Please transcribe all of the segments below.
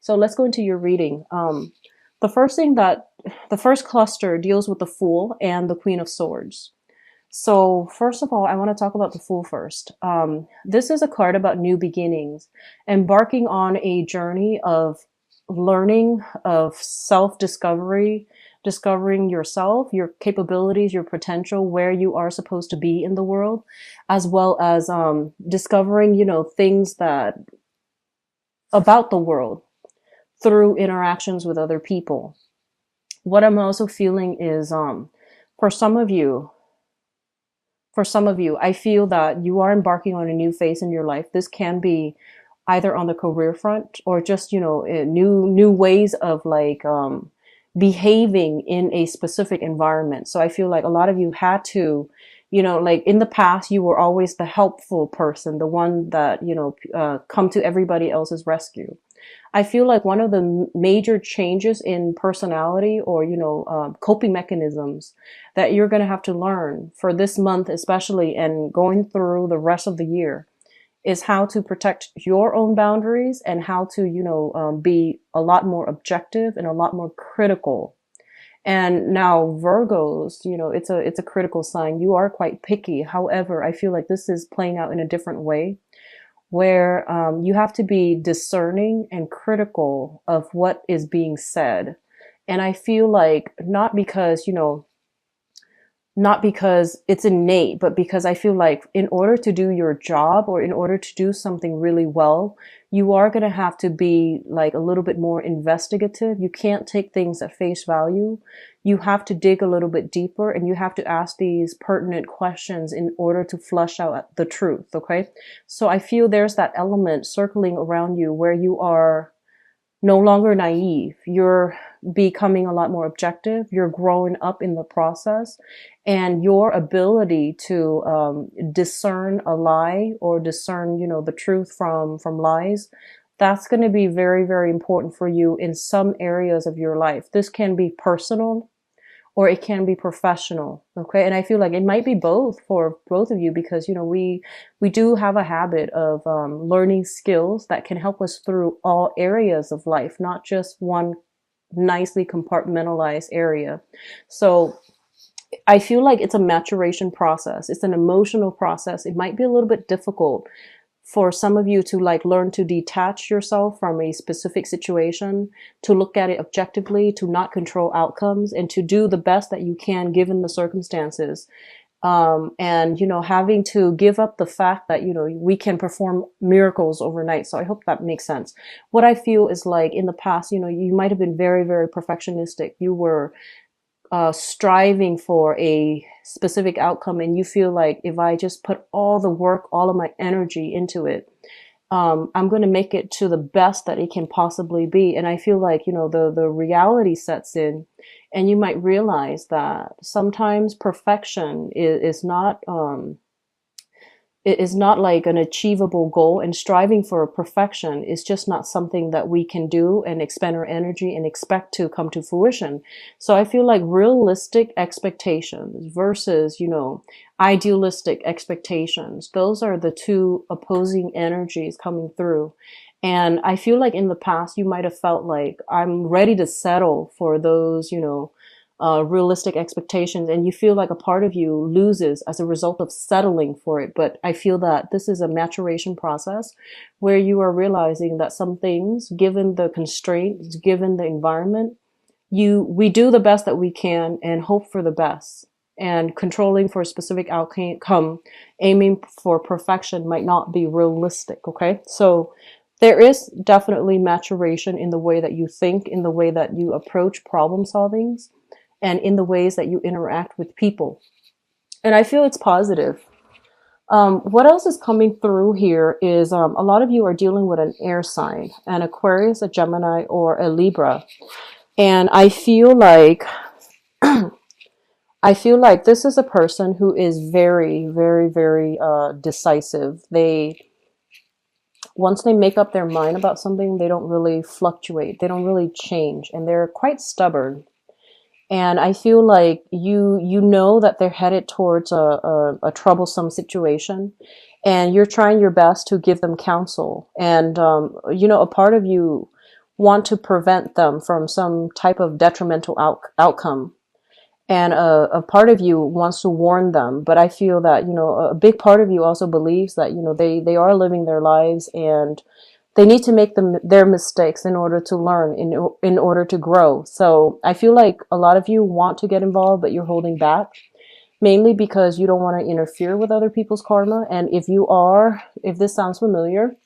So let's go into your reading. The first thing that the first cluster deals with the Fool and the Queen of Swords. So first of all, I want to talk about the Fool first. This is a card about new beginnings, embarking on a journey of learning, of self-discovery, discovering yourself, your capabilities, your potential, where you are supposed to be in the world, as well as discovering, things that about the world through interactions with other people. What I'm also feeling is, for some of you, I feel that you are embarking on a new phase in your life. This can be either on the career front or just, new ways of like, behaving in a specific environment. So I feel like a lot of you had to, like in the past, you were always the helpful person, the one that, come to everybody else's rescue. I feel like one of the major changes in personality or, coping mechanisms that you're going to have to learn for this month, especially, and going through the rest of the year is how to protect your own boundaries and how to, be a lot more objective and a lot more critical. And now Virgos, it's a critical sign. You are quite picky. However, I feel like this is playing out in a different way where you have to be discerning and critical of what is being said. And I feel like not because it's innate, but because I feel like in order to do your job or in order to do something really well, you are going to have to be like a little bit more investigative. You can't take things at face value. You have to dig a little bit deeper and you have to ask these pertinent questions in order to flush out the truth. Okay. So I feel there's that element circling around you where you are no longer naive. You're becoming a lot more objective. You're growing up in the process, and your ability to discern a lie or discern, the truth from lies. That's going to be very, very important for you in some areas of your life. This can be personal or it can be professional. Okay. And I feel like it might be both for both of you because, we do have a habit of learning skills that can help us through all areas of life, not just one nicely compartmentalized area. So I feel like it's a maturation process. It's an emotional process. It might be a little bit difficult for some of you to like learn to detach yourself from a specific situation, to look at it objectively, to not control outcomes, and to do the best that you can given the circumstances. And, having to give up the fact that, we can perform miracles overnight. So I hope that makes sense. What I feel is like in the past, you might have been very, very perfectionistic. You were striving for a specific outcome and you feel like if I just put all the work, all of my energy into it, I'm going to make it to the best that it can possibly be. And I feel like, the reality sets in and you might realize that sometimes perfection is not, it is not like an achievable goal, and striving for perfection is just not something that we can do and expend our energy and expect to come to fruition. So I feel like realistic expectations versus, idealistic expectations, those are the two opposing energies coming through. And I feel like in the past, you might have felt like I'm ready to settle for those, realistic expectations, and you feel like a part of you loses as a result of settling for it. But I feel that this is a maturation process where you are realizing that some things, given the constraints, given the environment, we do the best that we can and hope for the best. And controlling for a specific outcome, aiming for perfection might not be realistic. Okay, so there is definitely maturation in the way that you think, in the way that you approach problem solvings, and in the ways that you interact with people. And I feel it's positive. What else is coming through here is a lot of you are dealing with an air sign, an Aquarius, a Gemini, or a Libra. And I feel like this is a person who is very, very, very decisive. Once they make up their mind about something, they don't really fluctuate. They don't really change, and they're quite stubborn. And I feel like you know that they're headed towards a troublesome situation, and you're trying your best to give them counsel. And a part of you want to prevent them from some type of detrimental outcome. And a part of you wants to warn them. But I feel that, a big part of you also believes that, they are living their lives, and they need to make their mistakes in order to learn, in order to grow. So I feel like a lot of you want to get involved, but you're holding back, mainly because you don't want to interfere with other people's karma. And if this sounds familiar,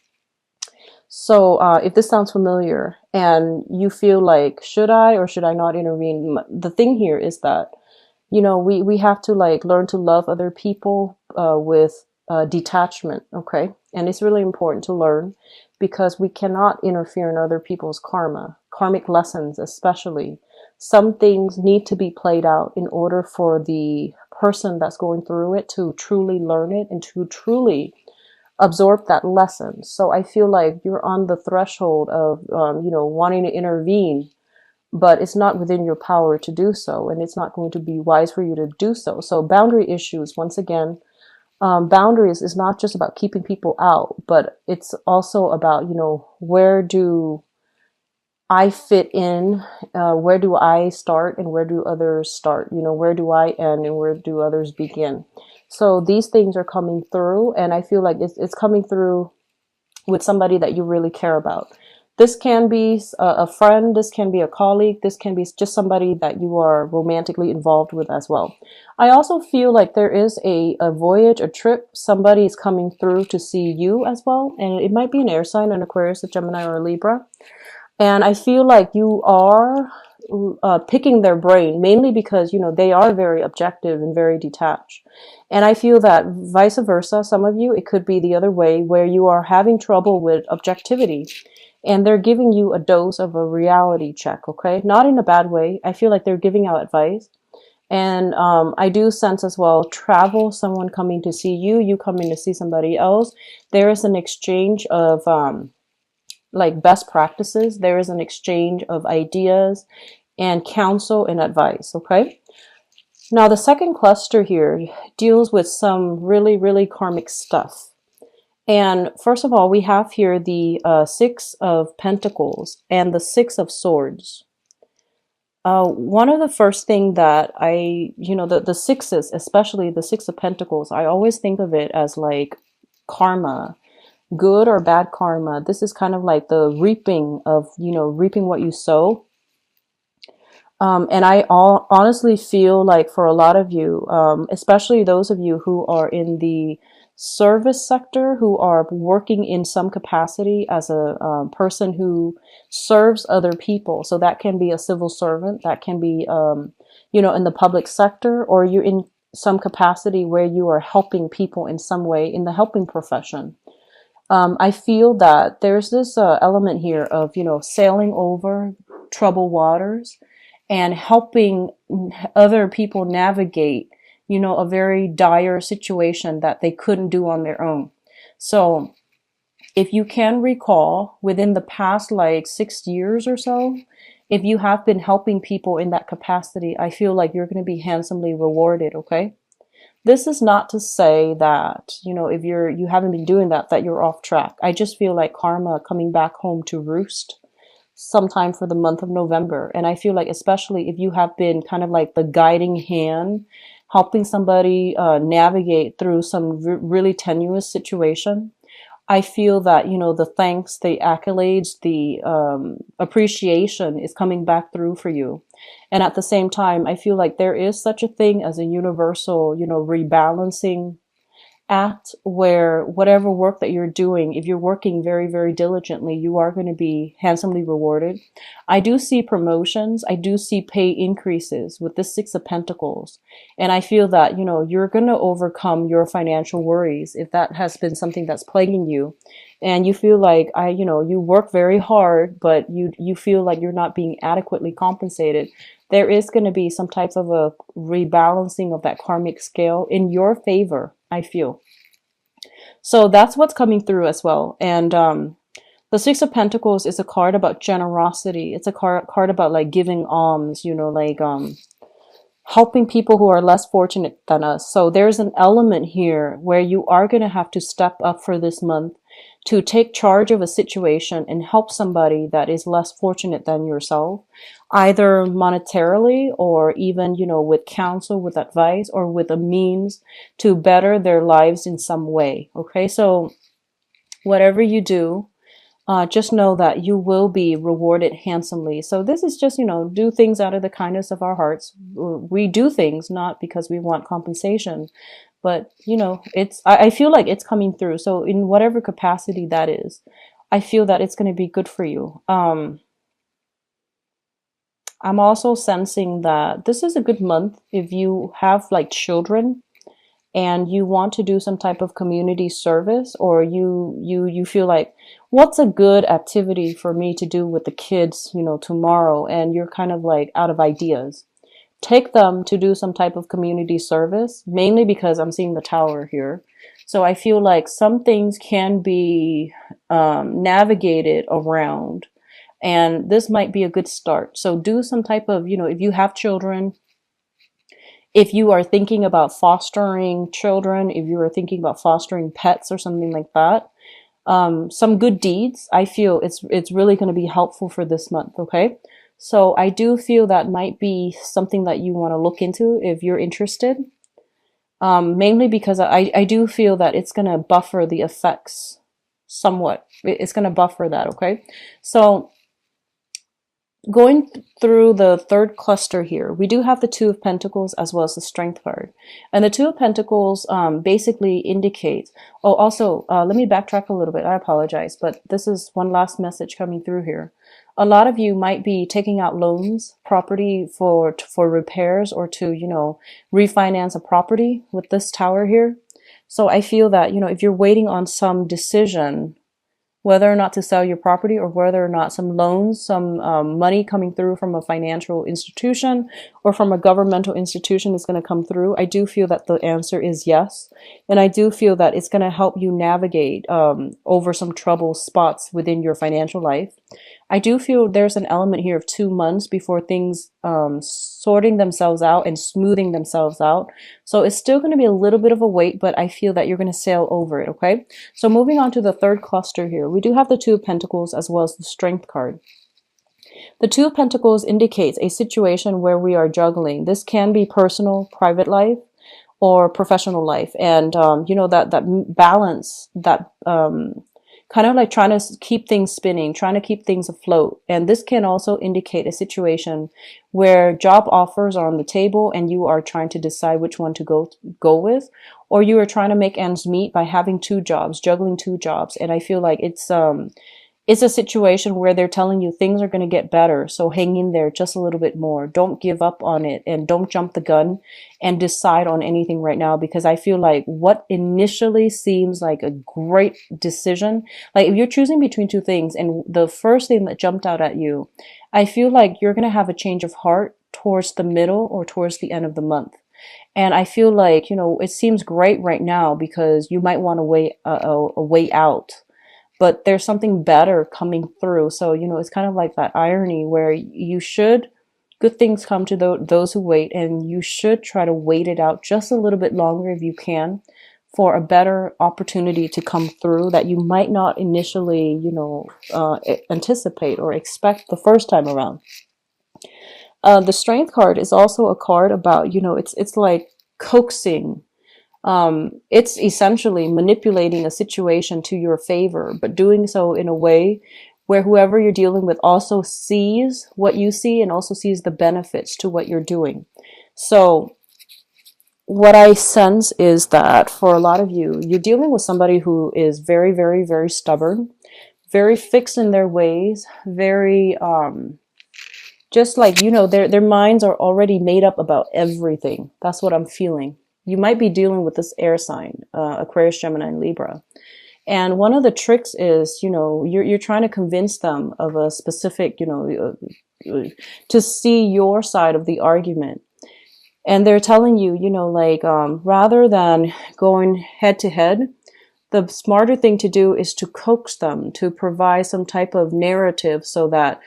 if this sounds familiar and you feel like, should I or should I not intervene? The thing here is that, we have to like learn to love other people with detachment, okay? And it's really important to learn, because we cannot interfere in other people's karmic lessons, especially. Some things need to be played out in order for the person that's going through it to truly learn it and to truly absorb that lesson. So I feel like you're on the threshold of, wanting to intervene, but it's not within your power to do so, and it's not going to be wise for you to do so. So boundary issues, once again, boundaries is not just about keeping people out, but it's also about, where do I fit in? Where do I start and where do others start? Where do I end and where do others begin? So these things are coming through, and I feel like it's coming through with somebody that you really care about. This can be a friend, this can be a colleague, this can be just somebody that you are romantically involved with as well. I also feel like there is a voyage, a trip, somebody is coming through to see you as well. And it might be an air sign, an Aquarius, a Gemini, or a Libra. And I feel like you are picking their brain, mainly because, they are very objective and very detached. And I feel that vice versa, some of you, it could be the other way, where you are having trouble with objectivity and they're giving you a dose of a reality check, okay? Not in a bad way. I feel like they're giving out advice. And I do sense as well, travel, someone coming to see you, you coming to see somebody else. There is an exchange of like best practices. There is an exchange of ideas and counsel and advice, okay? Now, the second cluster here deals with some really, really karmic stuff. And first of all, we have here the Six of Pentacles and the Six of Swords. One of the first thing that the sixes, especially the Six of Pentacles, I always think of it as like karma, good or bad karma. This is kind of like the reaping of, reaping what you sow. And I honestly feel like for a lot of you, especially those of you who are in the service sector, who are working in some capacity as a person who serves other people. So that can be a civil servant, that can be, in the public sector, or you're in some capacity where you are helping people in some way in the helping profession. I feel that there's this element here of, sailing over troubled waters and helping other people navigate, a very dire situation that they couldn't do on their own. So if you can recall, within the past like 6 years or so, if you have been helping people in that capacity, I feel like you're going to be handsomely rewarded, okay? This is not to say that, if you haven't been doing that you're off track. I just feel like karma coming back home to roost sometime for the month of November. And I feel like, especially if you have been kind of like the guiding hand, helping somebody navigate through some really tenuous situation, I feel that, the thanks, the accolades, the appreciation is coming back through for you. And at the same time, I feel like there is such a thing as a universal, rebalancing act, where whatever work that you're doing, if you're working very, very diligently, you are going to be handsomely rewarded. I do see promotions. I do see pay increases with the Six of Pentacles. And I feel that, you're going to overcome your financial worries if that has been something that's plaguing you. And you feel like you work very hard, but you feel like you're not being adequately compensated. There is going to be some type of a rebalancing of that karmic scale in your favor, I feel. So that's what's coming through as well. And the Six of Pentacles is a card about generosity. It's a card about like giving alms, helping people who are less fortunate than us. So there's an element here where you are going to have to step up for this month to take charge of a situation and help somebody that is less fortunate than yourself, either monetarily or even, with counsel, with advice, or with a means to better their lives in some way. Okay, so whatever you do, just know that you will be rewarded handsomely. So this is just, do things out of the kindness of our hearts. We do things not because we want compensation, but I feel like it's coming through. So in whatever capacity that is, I feel that it's going to be good for you. I'm also sensing that this is a good month if you have like children and you want to do some type of community service, or you feel like, what's a good activity for me to do with the kids, tomorrow, and you're kind of like out of ideas. Take them to do some type of community service, mainly because I'm seeing the tower here. So I feel like some things can be navigated around, and this might be a good start. So do some type of, if you have children, if you are thinking about fostering children, if you are thinking about fostering pets or something like that, some good deeds, I feel it's really going to be helpful for this month. Okay. So I do feel that might be something that you want to look into if you're interested. Mainly because I do feel that it's going to buffer the effects somewhat. It's going to buffer that. Okay. So going through the third cluster here, we do have the Two of Pentacles as well as the Strength card. And the Two of Pentacles basically indicates, oh, also, let me backtrack a little bit. I apologize, but this is one last message coming through here. A lot of you might be taking out loans, property for repairs, or to, refinance a property with this tower here. So I feel that, if you're waiting on some decision, whether or not to sell your property, or whether or not some loans, some money coming through from a financial institution or from a governmental institution is going to come through, I do feel that the answer is yes. And I do feel that it's going to help you navigate over some trouble spots within your financial life. I do feel there's an element here of 2 months before things sorting themselves out and smoothing themselves out. So it's still going to be a little bit of a wait, but I feel that you're going to sail over it, okay? So moving on to the third cluster here, we do have the Two of Pentacles as well as the Strength card. The Two of Pentacles indicates a situation where we are juggling. This can be personal, private life, or professional life. And, that balance, that kind of like trying to keep things spinning, trying to keep things afloat. And this can also indicate a situation where job offers are on the table and you are trying to decide which one to go with, or you are trying to make ends meet by having 2 jobs, juggling 2 jobs. And I feel like it's a situation where they're telling you things are going to get better. So hang in there just a little bit more. Don't give up on it, and don't jump the gun and decide on anything right now, because I feel like what initially seems like a great decision, like if you're choosing between 2 things and the first thing that jumped out at you, I feel like you're going to have a change of heart towards the middle or towards the end of the month. And I feel like, it seems great right now because you might want to wait a way out. But there's something better coming through. So, it's kind of like that irony where good things come to those who wait, and you should try to wait it out just a little bit longer if you can for a better opportunity to come through that you might not initially, anticipate or expect the first time around. The Strength card is also a card about, it's like coaxing. It's essentially manipulating a situation to your favor, but doing so in a way where whoever you're dealing with also sees what you see and also sees the benefits to what you're doing. So what I sense is that for a lot of you, you're dealing with somebody who is very, very, very stubborn, very fixed in their ways, very, just like, their minds are already made up about everything. That's what I'm feeling. You might be dealing with this air sign, Aquarius, Gemini, and Libra. And one of the tricks is, you're trying to convince them of a specific, to see your side of the argument. And they're telling you, rather than going head to head, the smarter thing to do is to coax them, to provide some type of narrative so that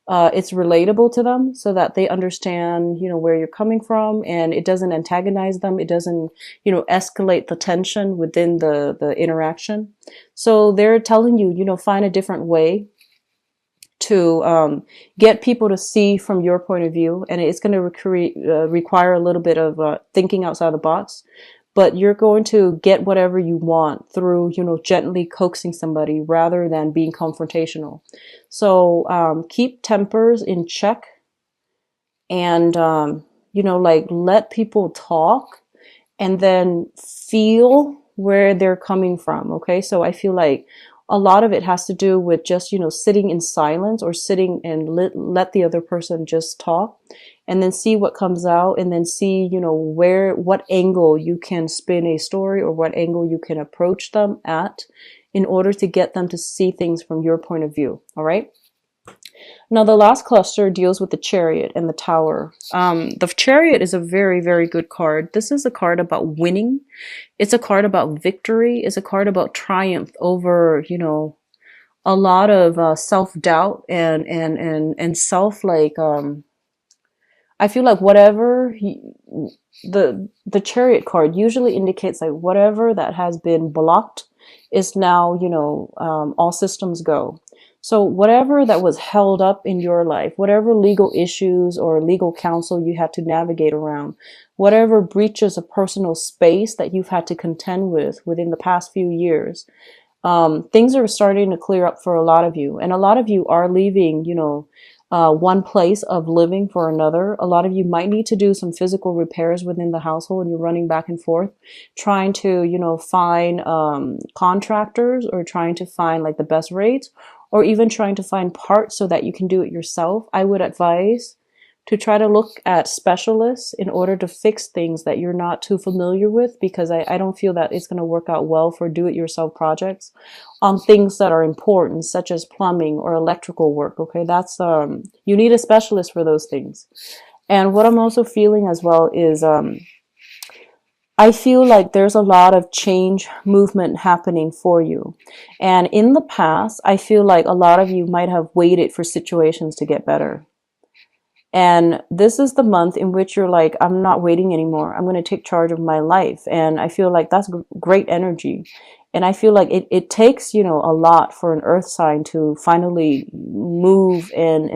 it's relatable to them so that they understand, where you're coming from, and it doesn't antagonize them. It doesn't, escalate the tension within the interaction. So they're telling you, find a different way to get people to see from your point of view, and it's going to require a little bit of thinking outside the box, but you're going to get whatever you want through, gently coaxing somebody rather than being confrontational. So keep tempers in check, and like, let people talk, and then feel where they're coming from. Okay, so I feel like a lot of it has to do with just, sitting in silence, or sitting and let the other person just talk, and then see what comes out, and then see, what angle you can spin a story, or what angle you can approach them at, in order to get them to see things from your point of view. All right. Now, the last cluster deals with the Chariot and the Tower. The Chariot is a very, very good card. This is a card about winning. It's a card about victory. It's a card about triumph over, a lot of self-doubt and self, like, I feel like the Chariot card usually indicates like whatever that has been blocked is now, all systems go. So whatever that was held up in your life, whatever legal issues or legal counsel you had to navigate around, whatever breaches of personal space that you've had to contend with within the past few years, things are starting to clear up for a lot of you. And a lot of you are leaving, one place of living for another. A lot of you might need to do some physical repairs within the household, and you're running back and forth, trying to, find contractors, or trying to find like the best rates, or even trying to find parts so that you can do it yourself. I would advise to try to look at specialists in order to fix things that you're not too familiar with, because I don't feel that it's going to work out well for do-it-yourself projects on things that are important, such as plumbing or electrical work. Okay, that's you need a specialist for those things. And what I'm also feeling as well is I feel like there's a lot of change movement happening for you. And in the past, I feel like a lot of you might have waited for situations to get better. And this is the month in which you're like, I'm not waiting anymore. I'm going to take charge of my life. And I feel like that's great energy. And I feel like it takes, a lot for an earth sign to finally move and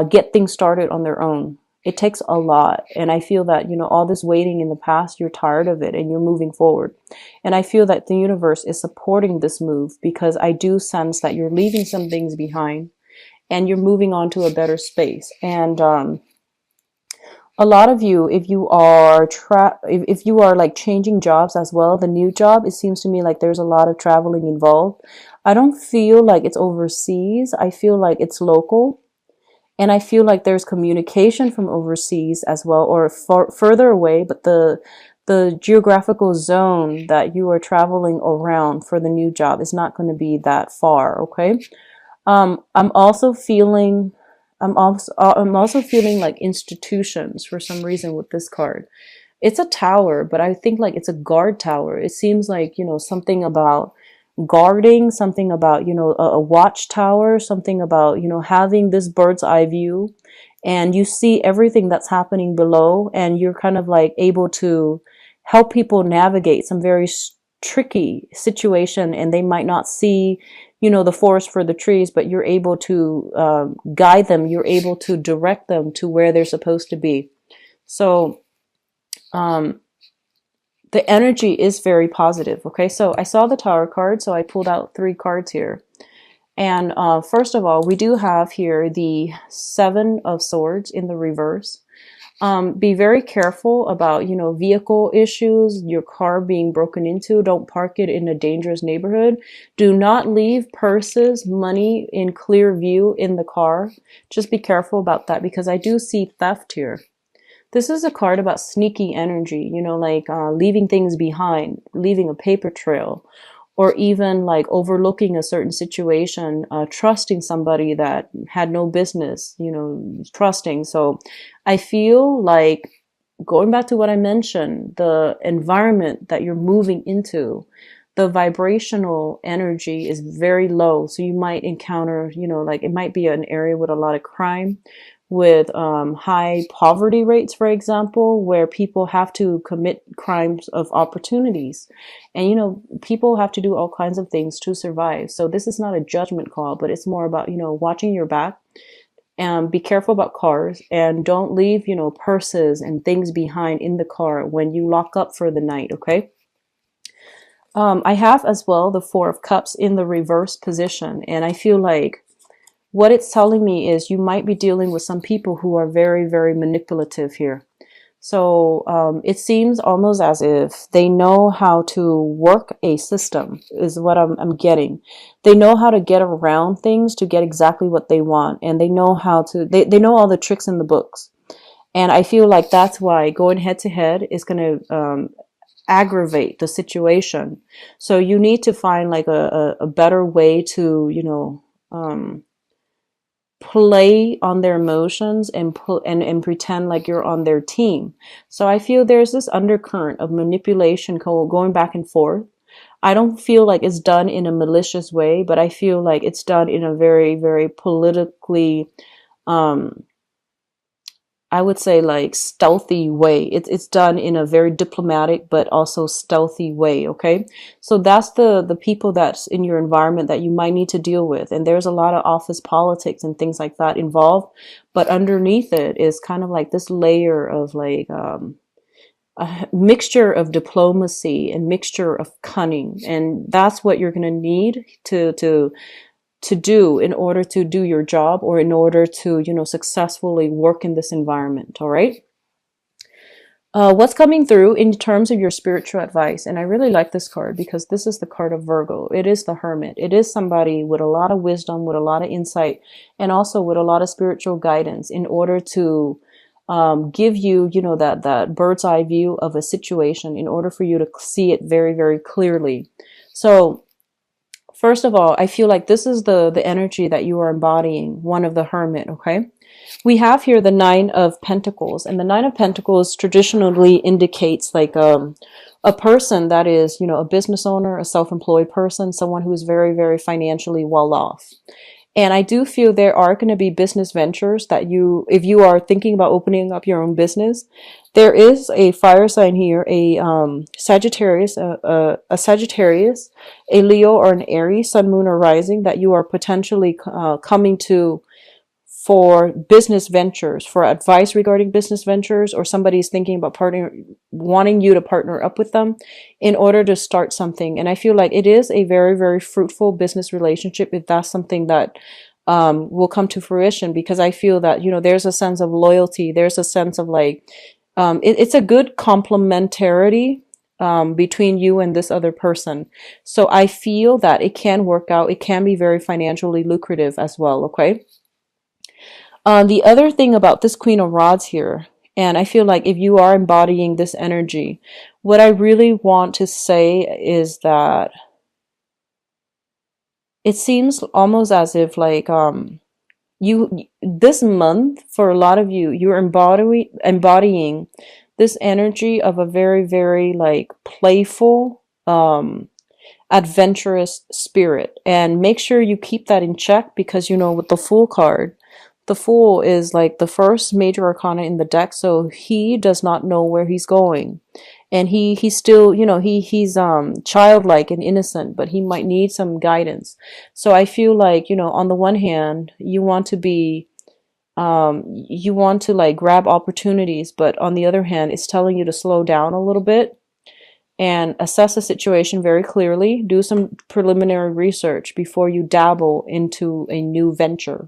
get things started on their own. It takes a lot. And I feel that, all this waiting in the past, you're tired of it and you're moving forward. And I feel that the universe is supporting this move, because I do sense that you're leaving some things behind and you're moving on to a better space. And a lot of you, if you are if you are like changing jobs as well, the new job, it seems to me like there's a lot of traveling involved. I don't feel like it's overseas. I feel like it's local. And I feel like there's communication from overseas as well, or further away, but the geographical zone that you are traveling around for the new job is not going to be that far. Okay. I'm also feeling like institutions for some reason with this card. It's a tower, but I think like it's a guard tower. It seems like, something about guarding, something about, a watchtower, something about, having this bird's eye view, and you see everything that's happening below, and you're kind of like able to help people navigate some very tricky situation, and they might not see, the forest for the trees, but you're able to guide them. You're able to direct them to where they're supposed to be. So the energy is very positive. Okay, so I saw the Tower card, so I pulled out 3 cards here. And first of all, we do have here the 7 of Swords in the reverse. Be very careful about, vehicle issues, your car being broken into. Don't park it in a dangerous neighborhood. Do not leave purses, money in clear view in the car. Just be careful about that, because I do see theft here. This is a card about sneaky energy, like leaving things behind, leaving a paper trail, or even like overlooking a certain situation, trusting somebody that had no business, trusting. So I feel like, going back to what I mentioned, the environment that you're moving into, the vibrational energy is very low. So you might encounter, like it might be an area with a lot of crime, with high poverty rates, for example, where people have to commit crimes of opportunities. And, people have to do all kinds of things to survive. So this is not a judgment call, but it's more about, watching your back, and be careful about cars, and don't leave, purses and things behind in the car when you lock up for the night. Okay. I have as well the Four of Cups in the reverse position. And I feel like what it's telling me is you might be dealing with some people who are very, very manipulative here. So it seems almost as if they know how to work a system, is what I'm getting. They know how to get around things to get exactly what they want. And they know how to, they know all the tricks in the books. And I feel like that's why going head to head is going to aggravate the situation. So you need to find like a better way to, play on their emotions and and pretend like you're on their team. So I feel there's this undercurrent of manipulation going back and forth. I don't feel like it's done in a malicious way, but I feel like it's done in a very, very politically, I would say like stealthy way. It's done in a very diplomatic but also stealthy way. Okay, so that's the people that's in your environment that you might need to deal with. And there's a lot of office politics and things like that involved, but underneath it is kind of like this layer of like a mixture of diplomacy and mixture of cunning, and that's what you're going to need to do in order to do your job, or in order to, successfully work in this environment. All right. What's coming through in terms of your spiritual advice? And I really like this card because this is the card of Virgo. It is the Hermit. It is somebody with a lot of wisdom, with a lot of insight, and also with a lot of spiritual guidance in order to give you, that bird's eye view of a situation, in order for you to see it very, very clearly. So first of all, I feel like this is the energy that you are embodying, one of the Hermit. Okay. We have here the Nine of Pentacles, and the Nine of Pentacles traditionally indicates like a person that is, a business owner, a self-employed person, someone who is very, very financially well off. And I do feel there are going to be business ventures that if you are thinking about opening up your own business, there is a fire sign here, a Sagittarius, a Sagittarius, a Leo, or an Aries, Sun, Moon, or Rising, that you are potentially coming to for business ventures, for advice regarding business ventures, or somebody's thinking about wanting you to partner up with them in order to start something. And I feel like it is a very, very fruitful business relationship if that's something that will come to fruition, because I feel that, there's a sense of loyalty. There's a sense of like, it's a good complementarity between you and this other person. So I feel that it can work out. It can be very financially lucrative as well. Okay. The other thing about this Queen of Rods here, and I feel like if you are embodying this energy, what I really want to say is that it seems almost as if like this month, for a lot of you, you're embodying this energy of a very, very like playful, adventurous spirit. And make sure you keep that in check, because with the Fool card, the Fool is like the first major arcana in the deck, so he does not know where he's going, and he's still, he's childlike and innocent, but he might need some guidance. So I feel like, on the one hand, you want to be you want to like grab opportunities, but on the other hand, it's telling you to slow down a little bit and assess the situation very clearly. Do some preliminary research before you dabble into a new venture.